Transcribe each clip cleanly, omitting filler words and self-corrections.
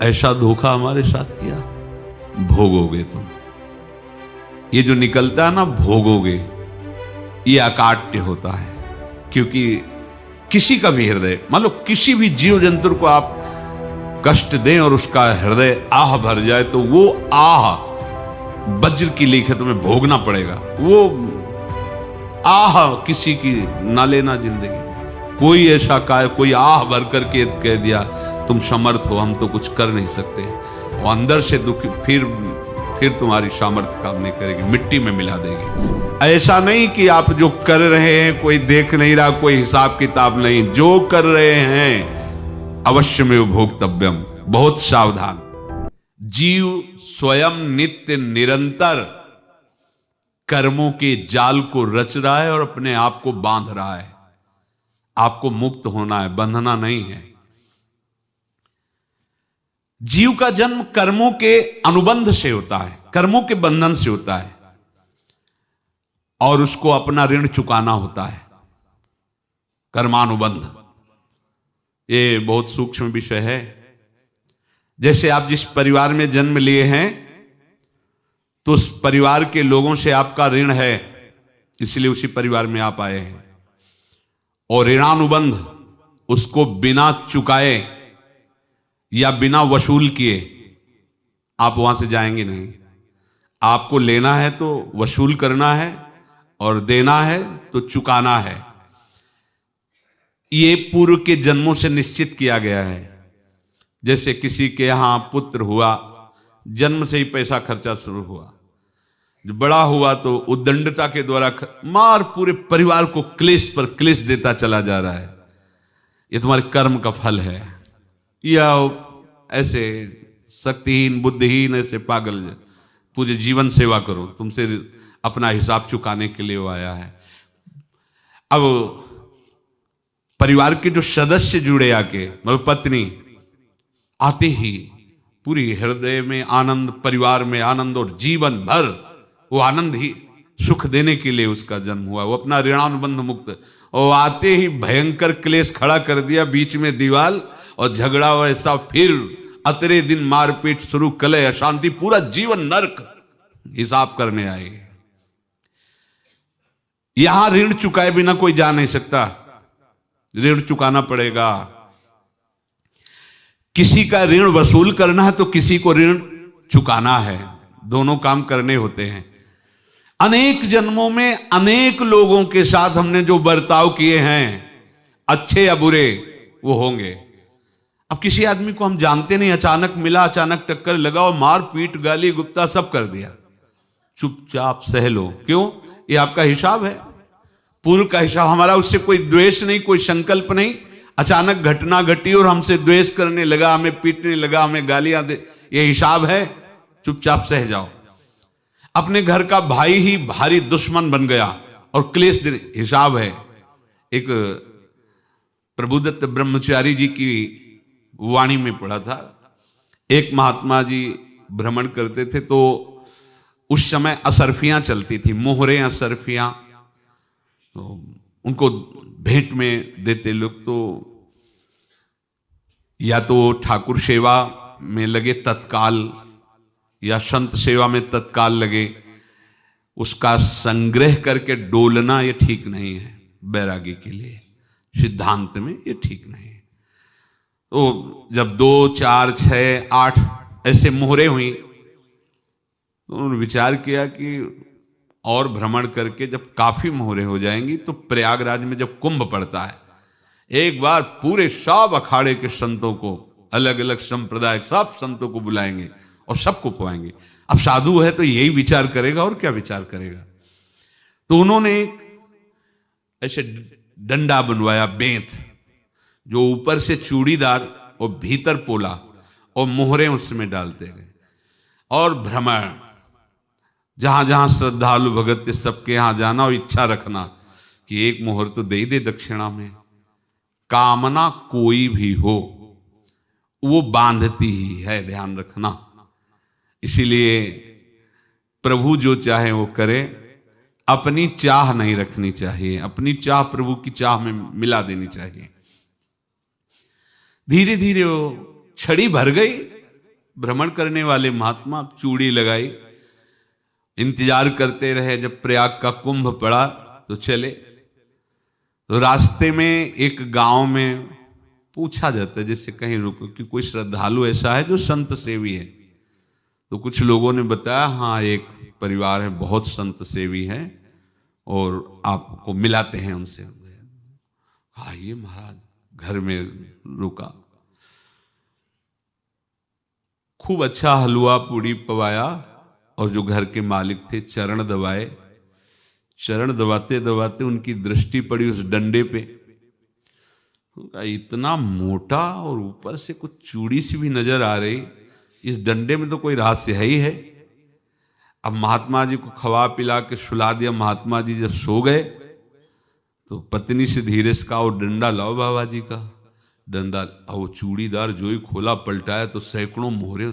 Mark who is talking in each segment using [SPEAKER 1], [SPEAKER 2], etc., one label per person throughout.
[SPEAKER 1] ऐसा धोखा हमारे साथ किया, भोगोगे तुम। ये जो निकलता है ना भोगोगे, ये अकाट्य होता है। क्योंकि किसी का भी हृदय, मान लो किसी भी जीव जंतु को आप कष्ट दें और उसका हृदय आह भर जाए, तो वो आह वज्र की लीक है, तुम्हें भोगना पड़ेगा। वो आह किसी की ना लेना जिंदगी। कोई ऐसा कोई आह भर करके कह दिया तुम समर्थ हो, हम तो कुछ कर नहीं सकते, वो अंदर से दुखी, फिर तुम्हारी सामर्थ्य काम नहीं करेगी, मिट्टी में मिला देगी। ऐसा नहीं कि आप जो कर रहे हैं कोई देख नहीं रहा, कोई हिसाब किताब नहीं, जो कर रहे हैं अवश्य में भोक्तव्यम। बहुत सावधान। जीव स्वयं नित्य निरंतर कर्मों के जाल को रच रहा है और अपने आप को बांध रहा है। आपको मुक्त होना है, बंधना नहीं है। जीव का जन्म कर्मों के अनुबंध से होता है, कर्मों के बंधन से होता है, और उसको अपना ऋण चुकाना होता है। कर्मानुबंध ये बहुत सूक्ष्म विषय है। जैसे आप जिस परिवार में जन्म लिए हैं, तो उस परिवार के लोगों से आपका ऋण है, इसलिए उसी परिवार में आप आए हैं। और ऋणानुबंध, उसको बिना चुकाए या बिना वसूल किए आप वहां से जाएंगे नहीं। आपको लेना है तो वसूल करना है, और देना है तो चुकाना है। ये पूर्व के जन्मों से निश्चित किया गया है। जैसे किसी के यहां पुत्र हुआ, जन्म से ही पैसा खर्चा शुरू हुआ, जो बड़ा हुआ तो उद्दंडता के द्वारा मार पूरे परिवार को क्लेश पर क्लेश देता चला जा रहा है। ये तुम्हारे कर्म का फल है। या ऐसे शक्तिहीन बुद्धिहीन ऐसे पागल पूरे जीवन सेवा करो, तुमसे अपना हिसाब चुकाने के लिए वो आया है। अब परिवार के जो सदस्य जुड़े आके, मतलब पत्नी आते ही पूरी हृदय में आनंद, परिवार में आनंद, और जीवन भर वो आनंद ही सुख देने के लिए उसका जन्म हुआ। वो अपना ऋणानुबंध मुक्त, और आते ही भयंकर क्लेश खड़ा कर दिया, बीच में दीवाल और झगड़ा वैसा, फिर अतरे दिन मारपीट शुरू, कलह अशांति, पूरा जीवन नरक हिसाब करने आए। यहां ऋण चुकाए बिना कोई जा नहीं सकता, ऋण चुकाना पड़ेगा। किसी का ऋण वसूल करना है तो किसी को ऋण चुकाना है, दोनों काम करने होते हैं। अनेक जन्मों में अनेक लोगों के साथ हमने जो बर्ताव किए हैं, अच्छे या बुरे, वो होंगे। अब किसी आदमी को हम जानते नहीं, अचानक मिला, अचानक टक्कर लगा और मार पीट गाली गुप्ता सब कर दिया, चुपचाप सह लो। क्यों? ये आपका हिसाब है, पूर्व का हिसाब। हमारा उससे कोई द्वेष नहीं, कोई संकल्प नहीं। अचानक घटना घटी और हमसे द्वेष करने लगा, हमें पीटने लगा, हमें गालियां दे, ये हिसाब है, चुपचाप सह जाओ। अपने घर का भाई ही भारी दुश्मन बन गया और क्लेश देने, हिसाब है। एक प्रभुदत्त ब्रह्मचारी जी की वाणी में पढ़ा था, एक महात्मा जी भ्रमण करते थे, तो उस समय असरफियां चलती थी, मोहरे असरफियां, तो उनको भेंट में देते लोग। तो या तो ठाकुर सेवा में लगे तत्काल, या संत सेवा में तत्काल लगे, उसका संग्रह करके डोलना ये ठीक नहीं है बैरागी के लिए, सिद्धांत में ये ठीक नहीं है। तो जब 2, 4, 6, 8 ऐसे मोहरे हुई, तो उन्होंने विचार किया कि और भ्रमण करके जब काफी मोहरे हो जाएंगी तो प्रयागराज में जब कुंभ पड़ता है, एक बार पूरे सब अखाड़े के संतों को, अलग अलग संप्रदाय सब संतों को बुलाएंगे और सबको पुआएंगे। अब साधु है तो यही विचार करेगा, और क्या विचार करेगा। तो उन्होंने ऐसे डंडा बनवाया, बेंत, जो ऊपर से चूड़ीदार और भीतर पोला, और मोहरे उसमें डालते गए। और भ्रमण, जहां जहां श्रद्धालु भगत थे सबके यहां जाना और इच्छा रखना कि एक मोहर तो दे दे दक्षिणा में। कामना कोई भी हो वो बांधती ही है, ध्यान रखना। इसीलिए प्रभु जो चाहे वो करे, अपनी चाह नहीं रखनी चाहिए, अपनी चाह प्रभु की चाह में मिला देनी चाहिए। धीरे धीरे वो छड़ी भर गई भ्रमण करने वाले महात्मा चूड़ी लगाई, इंतजार करते रहे जब प्रयाग का कुंभ पड़ा तो चले। तो रास्ते में एक गांव में पूछा जाता है, जैसे कहीं रुको कि कोई श्रद्धालु ऐसा है जो संत सेवी है। तो कुछ लोगों ने बताया हाँ एक परिवार है बहुत संत सेवी है और आपको मिलाते हैं उनसे। हाँ ये महाराज घर में रुका, खूब अच्छा हलवा पूड़ी पवाया और जो घर के मालिक थे चरण दबाए। चरण दबाते दबाते उनकी दृष्टि पड़ी उस डंडे पे, इतना मोटा और ऊपर से कुछ चूड़ी सी भी नजर आ रही, इस डंडे में तो कोई रहस्य है ही है। अब महात्मा जी को खवा पिला के सुला दिया। महात्मा जी जब सो गए तो पत्नी से धीरे से कहा वो डंडा लाओ बाबा जी का डंडा। वो चूड़ीदार जो ही खोला पलटाया तो सैकड़ों मोहरे।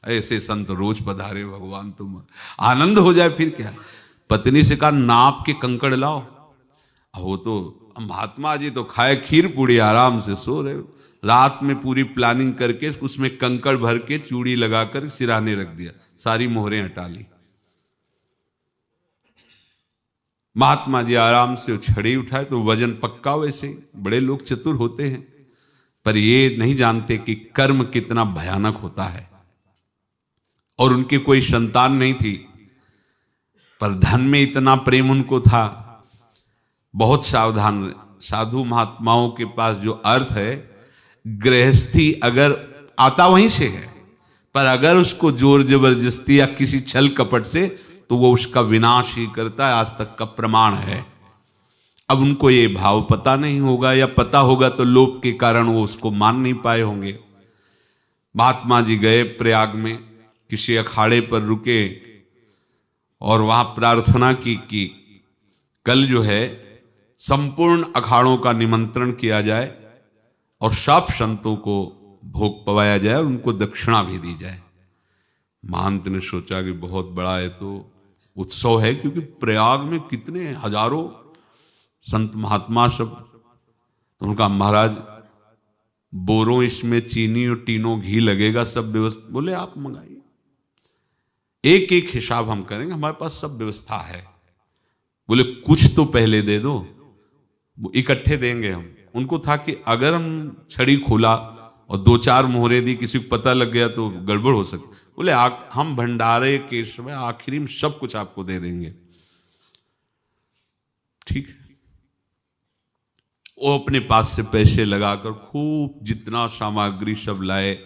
[SPEAKER 1] ऐसे संत रोज पधारे भगवान, तुम आनंद हो जाए फिर क्या। पत्नी से कहा नाप के कंकड़ लाओ। वो तो महात्मा जी तो खाए खीर पूड़ी आराम से सो रहे। रात में पूरी प्लानिंग करके उसमें कंकड़ भर के चूड़ी लगाकर सिराने रख दिया, सारी मोहरें हटा ली। महात्मा जी आराम से छड़ी उठाए तो वजन पक्का। वैसे बड़े लोग चतुर होते हैं पर ये नहीं जानते कि कर्म कितना भयानक होता है। और उनकी कोई संतान नहीं थी पर धन में इतना प्रेम उनको था। बहुत सावधान साधु महात्माओं के पास जो अर्थ है, गृहस्थी अगर आता वहीं से है पर अगर उसको जोर जबरदस्ती या किसी छल कपट से तो वो उसका विनाश ही करता है। आज तक का प्रमाण है। अब उनको ये भाव पता नहीं होगा या पता होगा तो लोभ के कारण वो उसको मान नहीं पाए होंगे। महात्मा जी गए प्रयाग में, किसी अखाड़े पर रुके और वहां प्रार्थना की कि कल जो है संपूर्ण अखाड़ों का निमंत्रण किया जाए और सब संतों को भोग पवाया जाए और उनको दक्षिणा भी दी जाए। महंत ने सोचा कि बहुत बड़ा है तो उत्सव है, क्योंकि प्रयाग में कितने हजारों संत महात्मा सब। तो उनका महाराज बोरों इसमें चीनी और टीनों घी लगेगा, सब व्यवस्था। बोले आप मंगाइए, एक एक हिसाब हम करेंगे, हमारे पास सब व्यवस्था है। बोले कुछ तो पहले दे दो, इकट्ठे देंगे हम। उनको था कि अगर हम छड़ी खोला और दो चार मोहरे दी, किसी को पता लग गया तो गड़बड़ हो सकती। बोले हम भंडारे के समय आखिरी में सब कुछ आपको दे देंगे। ठीक है। वो अपने पास से पैसे लगाकर खूब जितना सामग्री सब लाए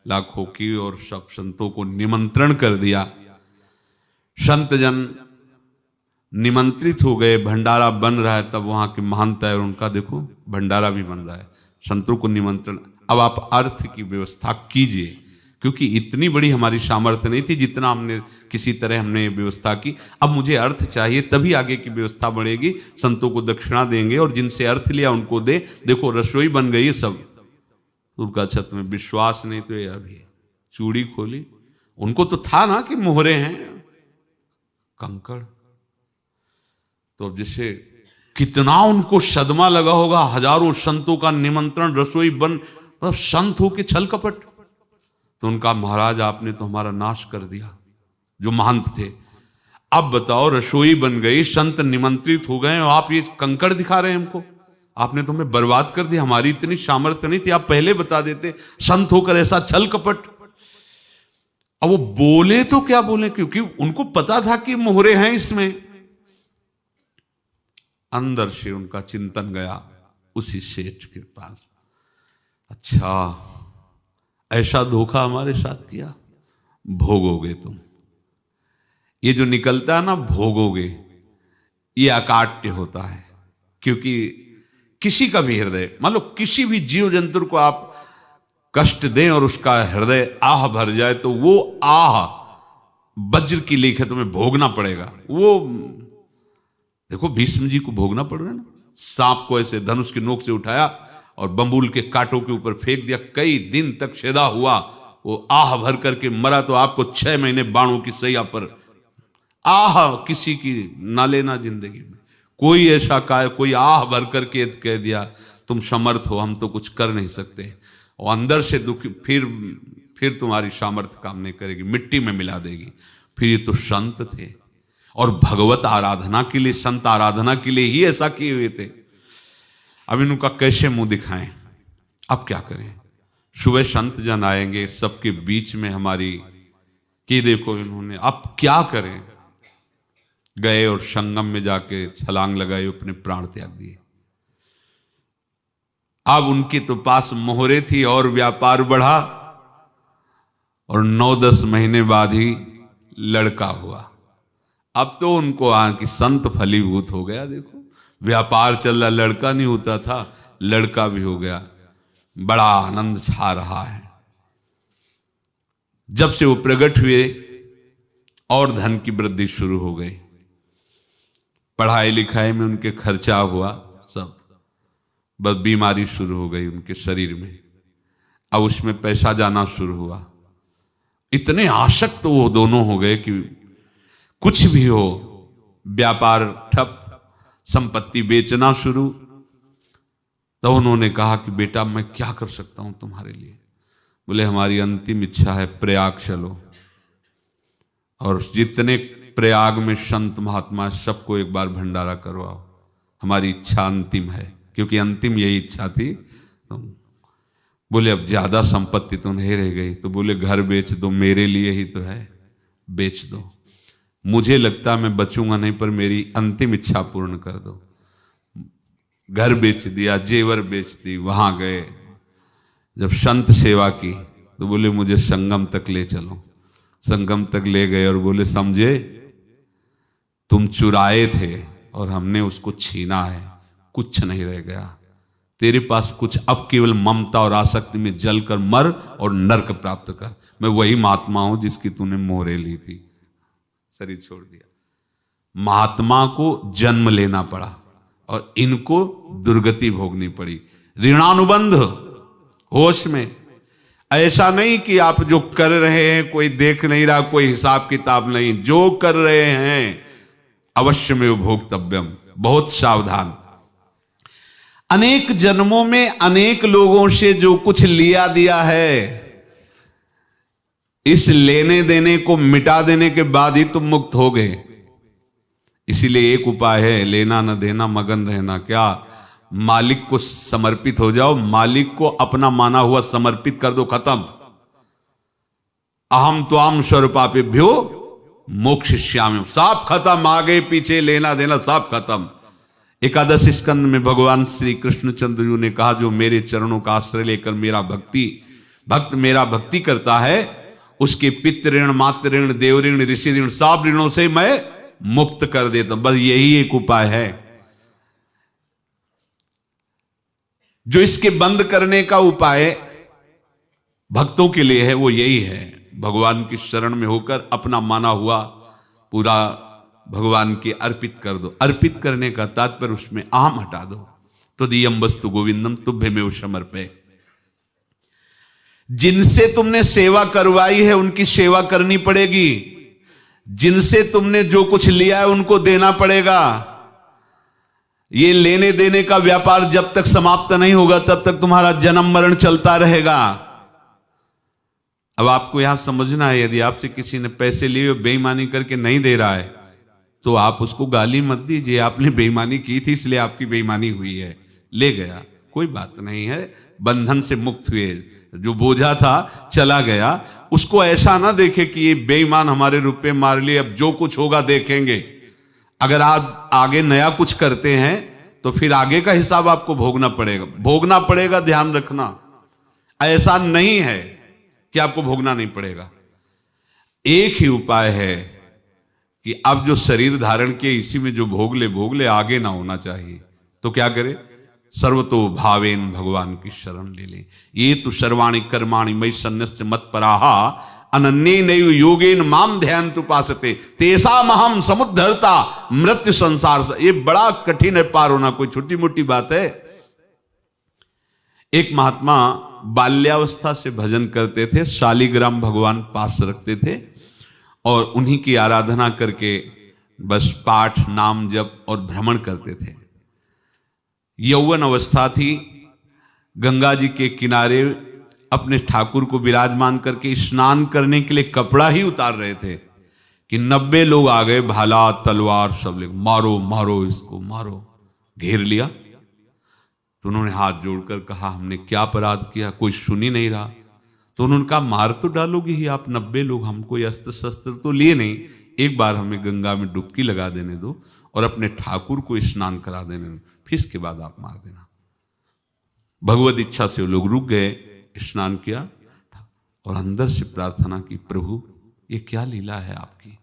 [SPEAKER 1] लाखों की और सब संतों को निमंत्रण कर दिया। संत जन निमंत्रित हो गए, भंडारा बन रहा है। तब वहां के महंत है और उनका देखो भंडारा भी बन रहा है, संतों को निमंत्रण। अब आप अर्थ की व्यवस्था कीजिए, क्योंकि इतनी बड़ी हमारी सामर्थ्य नहीं थी जितना हमने किसी तरह हमने व्यवस्था की। अब मुझे अर्थ चाहिए, तभी आगे की व्यवस्था बढ़ेगी। संतों को दक्षिणा देंगे और जिनसे अर्थ लिया उनको दे। देखो रसोई बन गई है सब। उनका छत में विश्वास नहीं तो ये अभी चूड़ी खोली। उनको तो था ना कि मोहरे हैं कंकड़। तो अब जैसे कितना उनको सदमा लगा होगा, हजारों संतों का निमंत्रण, रसोई बन, मतलब संत हो के छल कपट। तो उनका महाराज आपने तो हमारा नाश कर दिया, जो महंत थे। अब बताओ रसोई बन गई, संत निमंत्रित हो गए और आप ये कंकड़ दिखा रहे हैं हमको। आपने तो हमें बर्बाद कर दिया, हमारी इतनी सामर्थ्य नहीं थी, आप पहले बता देते। संत होकर ऐसा छल कपट। अब वो बोले तो क्या बोले, क्योंकि उनको पता था कि मोहरे हैं इसमें। अंदर से उनका चिंतन गया उसी सेठ के पास, अच्छा ऐसा धोखा हमारे साथ किया, भोगोगे तुम। ये जो निकलता है ना भोगोगे, ये अकाट्य होता है। क्योंकि किसी का भी हृदय, मान लो किसी भी जीव जंतु को आप कष्ट दें और उसका हृदय आह भर जाए तो वो आह वज्र की लेख है, तुम्हें भोगना पड़ेगा। वो देखो भीष्म जी को भोगना पड़ रहा है ना। सांप को ऐसे धनुष की नोक से उठाया और बंबूल के कांटों के ऊपर फेंक दिया, कई दिन तक शेदा हुआ, वो आह भर करके मरा। तो आपको 6 महीने बाणों की सैया पर आह किसी की ना लेना जिंदगी में। कोई ऐसा कोई आह भर करके कह दिया तुम समर्थ हो, हम तो कुछ कर नहीं सकते। और अंदर से दुखी, फिर तुम्हारी सामर्थ्य काम नहीं करेगी, मिट्टी में मिला देगी। फिर ये तो संत थे और भगवत आराधना के लिए, संत आराधना के लिए ही ऐसा किए हुए थे। अब इनका कैसे मुंह दिखाएं? अब क्या करें? सुबह संत जन आएंगे, सबके बीच में हमारी कि देखो इन्होंने, अब क्या करें? गए और संगम में जाके छलांग लगाई, अपने प्राण त्याग दिए। अब उनके तो पास मोहरे थी और व्यापार बढ़ा और 9-10 महीने बाद ही लड़का हुआ। अब तो उनको कि संत फलीभूत हो गया। देखो व्यापार चल रहा, लड़का नहीं होता था, लड़का भी हो गया, बड़ा आनंद छा रहा है। जब से वो प्रकट हुए और धन की वृद्धि शुरू हो गई, पढ़ाई लिखाई में उनके खर्चा हुआ सब, बस बीमारी शुरू हो गई उनके शरीर में। अब उसमें पैसा जाना शुरू हुआ। इतने आसक्त तो वो दोनों हो गए कि कुछ भी हो, व्यापार ठप, संपत्ति बेचना शुरू। तो उन्होंने कहा कि बेटा मैं क्या कर सकता हूं तुम्हारे लिए? बोले हमारी अंतिम इच्छा है, प्रयाग चलो और जितने प्रयाग में संत महात्मा सबको एक बार भंडारा करवाओ। हमारी इच्छा अंतिम है, क्योंकि अंतिम यही इच्छा थी। तो बोले अब ज्यादा संपत्ति तो नहीं रह गई। तो बोले घर बेच दो, मेरे लिए ही तो है, बेच दो। मुझे लगता मैं बचूंगा नहीं, पर मेरी अंतिम इच्छा पूर्ण कर दो। घर बेच दिया, जेवर बेच दी। वहां गए, जब संत सेवा की तो बोले मुझे संगम तक ले चलो। संगम तक ले गए और बोले समझे तुम चुराए थे और हमने उसको छीना है, कुछ नहीं रह गया तेरे पास कुछ, अब केवल ममता और आसक्ति में जलकर मर और नरक प्राप्त कर। मैं वही महात्मा हूं जिसकी तूने मोहरे ली थी, शरीर छोड़ दिया। महात्मा को जन्म लेना पड़ा और इनको दुर्गति भोगनी पड़ी। ऋणानुबंध होश में, ऐसा नहीं कि आप जो कर रहे हैं कोई देख नहीं रहा, कोई हिसाब किताब नहीं, जो कर रहे हैं अवश्य में भोक्तव्यम। बहुत सावधान। अनेक जन्मों में अनेक लोगों से जो कुछ लिया दिया है, इस लेने देने को मिटा देने के बाद ही तुम मुक्त हो गए। इसीलिए एक उपाय है, लेना न देना मगन रहना। क्या? मालिक को समर्पित हो जाओ, मालिक को अपना माना हुआ समर्पित कर दो, खत्म। अहम त्वाम स्वरूपापेभ्यो मोक्षयिष्यामि, सब खत्म। आगे पीछे लेना देना सब खत्म। एकादश स्कंद में भगवान श्री कृष्णचंद्र जी ने कहा, जो मेरे चरणों का आश्रय लेकर भक्त मेरा भक्ति करता है, उसके पितृ ऋण, मातृ ऋण, देव ऋण, ऋषि ऋण, सब ऋणों से मैं मुक्त कर देता हूं। बस यही एक उपाय है जो इसके बंद करने का उपाय भक्तों के लिए है, वो यही है, भगवान की शरण में होकर अपना माना हुआ पूरा भगवान के अर्पित कर दो। अर्पित करने का तात्पर्य उसमें अहम हटा दो। तो दियम वस्तु गोविंदम तुभ्यमेव समर्पय। जिनसे तुमने सेवा करवाई है उनकी सेवा करनी पड़ेगी, जिनसे तुमने जो कुछ लिया है उनको देना पड़ेगा। ये लेने देने का व्यापार जब तक समाप्त नहीं होगा तब तक तुम्हारा जन्म मरण चलता रहेगा। अब आपको यहां समझना है, यदि आपसे किसी ने पैसे लिए बेईमानी करके नहीं दे रहा है तो आप उसको गाली मत दीजिए, आपने बेईमानी की थी इसलिए आपकी बेईमानी हुई है, ले गया, कोई बात नहीं है, बंधन से मुक्त हुए, जो बोझा था चला गया। उसको ऐसा ना देखे कि ये बेईमान हमारे रुपए मार लिए, अब जो कुछ होगा देखेंगे। अगर आप आगे नया कुछ करते हैं तो फिर आगे का हिसाब आपको भोगना पड़ेगा, ध्यान रखना। ऐसा नहीं है कि आपको भोगना नहीं पड़ेगा। एक ही उपाय है कि अब जो शरीर धारण किए इसी में जो भोग ले, आगे ना होना चाहिए। तो क्या करे? सर्वतो भावेन भगवान की शरण ले ले। ये तो सर्वाणि कर्माणि मयि सन्न्यस्य मत्पराहा अनन्ये नैव योगेन माम ध्यायन्तु उपासते तेषाम् अहं समुद्धर्ता मृत्यु संसार से। ये बड़ा कठिन है पार होना, कोई छोटी मोटी बात है। एक महात्मा बाल्यावस्था से भजन करते थे, शालिग्राम भगवान पास रखते थे और उन्हीं की आराधना करके बस पाठ, नाम, जप और भ्रमण करते थे। यौवन अवस्था थी, गंगा जी के किनारे अपने ठाकुर को विराजमान करके स्नान करने के लिए कपड़ा ही उतार रहे थे कि 90 लोग आ गए, भाला तलवार सब लेकर, मारो मारो इसको मारो, घेर लिया। तो उन्होंने हाथ जोड़कर कहा हमने क्या अपराध किया, कोई सुन ही नहीं रहा। तो उन्होंने कहा मार तो डालोगे ही आप 90 लोग, हम कोई अस्त्र शस्त्र तो लिए नहीं, एक बार हमें गंगा में डुबकी लगा देने दो और अपने ठाकुर को स्नान करा देने दो, फिर इसके बाद आप मार देना। भगवत इच्छा से वो लोग रुक गए, स्नान किया और अंदर से प्रार्थना की, प्रभु ये क्या लीला है आपकी,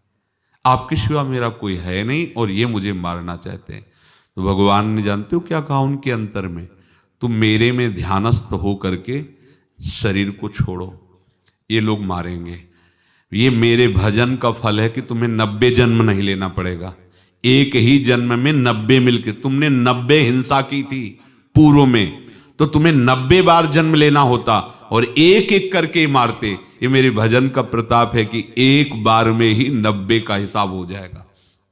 [SPEAKER 1] आपके सिवा मेरा कोई है नहीं और ये मुझे मारना चाहते हैं। तो भगवान ने जानते हो क्या कहा उनके अंतर में, तुम मेरे में ध्यानस्थ हो करके शरीर को छोड़ो, ये लोग मारेंगे। ये मेरे भजन का फल है कि तुम्हें 90 जन्म नहीं लेना पड़ेगा, एक ही जन्म में 90 मिलके, तुमने 90 हिंसा की थी पूर्व में, तो तुम्हें 90 बार जन्म लेना होता और एक एक करके मारते। ये मेरे भजन का प्रताप है कि एक बार में ही 90 का हिसाब हो जाएगा।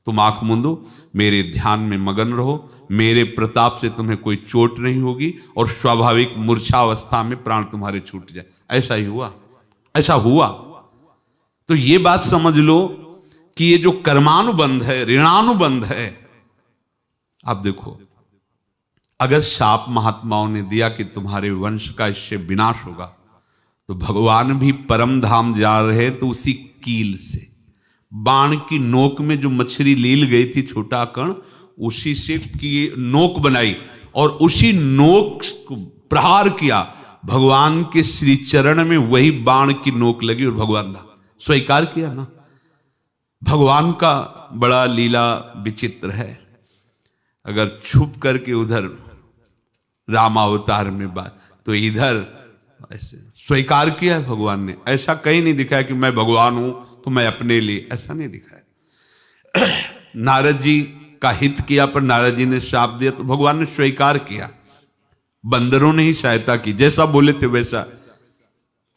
[SPEAKER 1] तुम आंख मूंदो, मेरे ध्यान में मगन रहो, मेरे प्रताप से तुम्हें कोई चोट नहीं होगी और स्वाभाविक मूर्छावस्था में प्राण तुम्हारे छूट जाए। ऐसा ही हुआ, ऐसा हुआ। तो ये बात समझ लो कि ये जो कर्मानुबंध है, ऋणानुबंध है। आप देखो, अगर शाप महात्माओं ने दिया कि तुम्हारे वंश का इससे विनाश होगा, तो भगवान भी परम धाम जा रहे तो उसी कील से, बाण की नोक में जो मछली लील गई थी छोटा कण, उसी से की नोक बनाई और उसी नोक को प्रहार किया। भगवान के श्री चरण में वही बाण की नोक लगी और भगवान स्वीकार किया ना। भगवान का बड़ा लीला विचित्र है। अगर छुप करके उधर रामावतार में बात, तो इधर ऐसे स्वीकार किया है भगवान ने। ऐसा कहीं नहीं दिखाया कि मैं भगवान हूं तो मैं अपने लिए, ऐसा नहीं दिखाया। नारद जी का हित किया पर नारद जी ने शाप दिया तो भगवान ने स्वीकार किया। बंदरों ने ही सहायता की, जैसा बोले थे वैसा।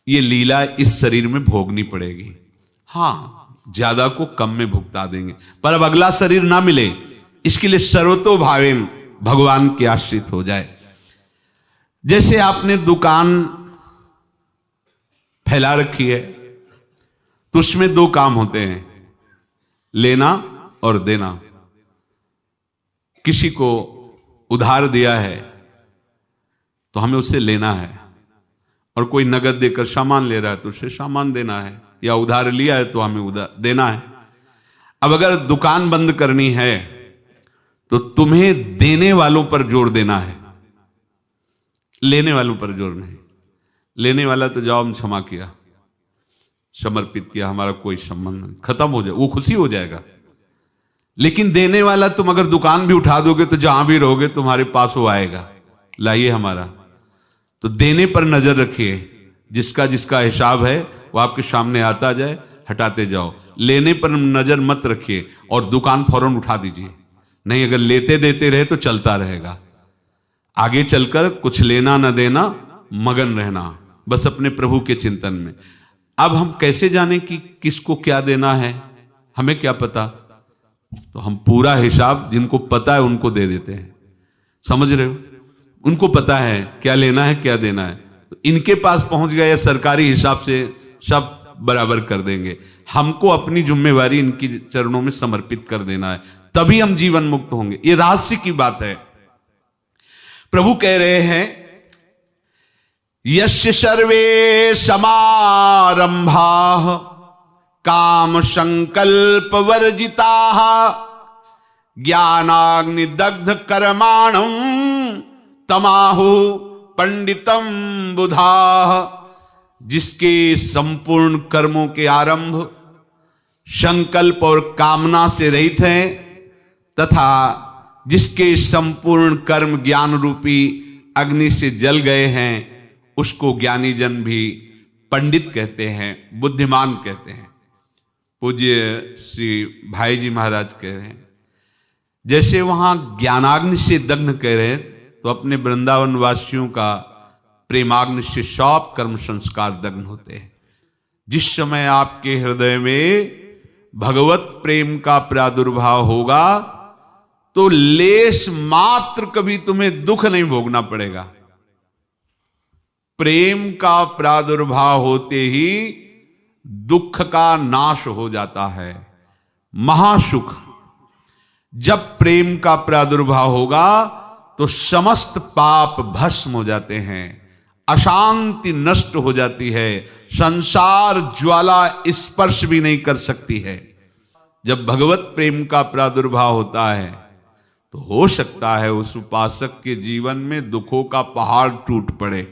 [SPEAKER 1] ये लीला इस शरीर में भोगनी पड़ेगी। हाँ, ज्यादा को कम में भुगता देंगे, पर अब अगला शरीर ना मिले, इसके लिए सर्वतो भावेन भगवान के आश्रित हो जाए। जैसे आपने दुकान फैला रखी है तो उसमें दो काम होते हैं, लेना और देना। किसी को उधार दिया है तो हमें उसे लेना है, और कोई नगद देकर सामान ले रहा है तो उसे सामान देना है, या उधार लिया है तो हमें उधार देना है। अब अगर दुकान बंद करनी है तो तुम्हें देने वालों पर जोर देना है, लेने वालों पर जोर नहीं। लेने वाला तो जाओ हम क्षमा किया, समर्पित किया, हमारा कोई संबंध नहीं, खत्म हो जाए, वो खुशी हो जाएगा। लेकिन देने वाला तुम अगर दुकान भी उठा दोगे तो जहां भी रहोगे तुम्हारे पास वो आएगा, लाइए हमारा। तो देने पर नजर रखिए, जिसका जिसका हिसाब है वो आपके सामने आता जाए, हटाते जाओ। लेने पर नजर मत रखिए और दुकान फौरन उठा दीजिए, नहीं अगर लेते देते रहे तो चलता रहेगा। आगे चलकर कुछ लेना न देना, मगन रहना बस अपने प्रभु के चिंतन में। अब हम कैसे जाने कि किसको क्या देना है, हमें क्या पता? तो हम पूरा हिसाब जिनको पता है उनको दे देते हैं, समझ रहे हो? उनको पता है क्या लेना है क्या देना है, तो इनके पास पहुंच गए, सरकारी हिसाब से सब बराबर कर देंगे। हमको अपनी जिम्मेवारी इनकी चरणों में समर्पित कर देना है, तभी हम जीवन मुक्त होंगे। ये रहस्य की बात है। प्रभु कह रहे हैं, यस्य सर्वे समारंभाः काम संकल्प वर्जिताः ज्ञानाग्नि दग्ध कर्माणं तमाहु पंडितम बुधाः। जिसके संपूर्ण कर्मों के आरंभ संकल्प और कामना से रहित हैं, तथा जिसके संपूर्ण कर्म ज्ञान रूपी अग्नि से जल गए हैं, उसको ज्ञानी जन भी पंडित कहते हैं, बुद्धिमान कहते हैं। पूज्य श्री भाई जी महाराज कह रहे हैं, जैसे वहां ज्ञानाग्नि से दग्ध कह रहे हैं, तो अपने वृंदावन वासियों का प्रेमाग्नि से सब कर्म संस्कार दग्न होते हैं। जिस समय आपके हृदय में भगवत प्रेम का प्रादुर्भाव होगा तो लेश मात्र कभी तुम्हें दुख नहीं भोगना पड़ेगा। प्रेम का प्रादुर्भाव होते ही दुख का नाश हो जाता है। महासुख। जब प्रेम का प्रादुर्भाव होगा तो समस्त पाप भस्म हो जाते हैं, अशांति नष्ट हो जाती है, संसार ज्वाला स्पर्श भी नहीं कर सकती है। जब भगवत प्रेम का प्रादुर्भाव होता है तो हो सकता है उस उपासक के जीवन में दुखों का पहाड़ टूट पड़े,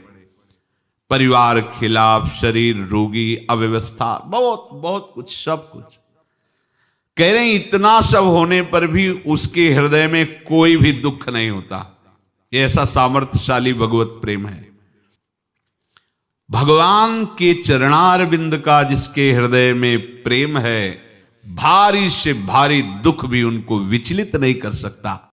[SPEAKER 1] परिवार खिलाफ, शरीर रोगी, अव्यवस्था, बहुत बहुत कुछ, सब कुछ। कह रहे हैं इतना सब होने पर भी उसके हृदय में कोई भी दुख नहीं होता। ये ऐसा सामर्थ्यशाली भगवत प्रेम है। भगवान के चरणारविंद का जिसके हृदय में प्रेम है, भारी से भारी दुख भी उनको विचलित नहीं कर सकता।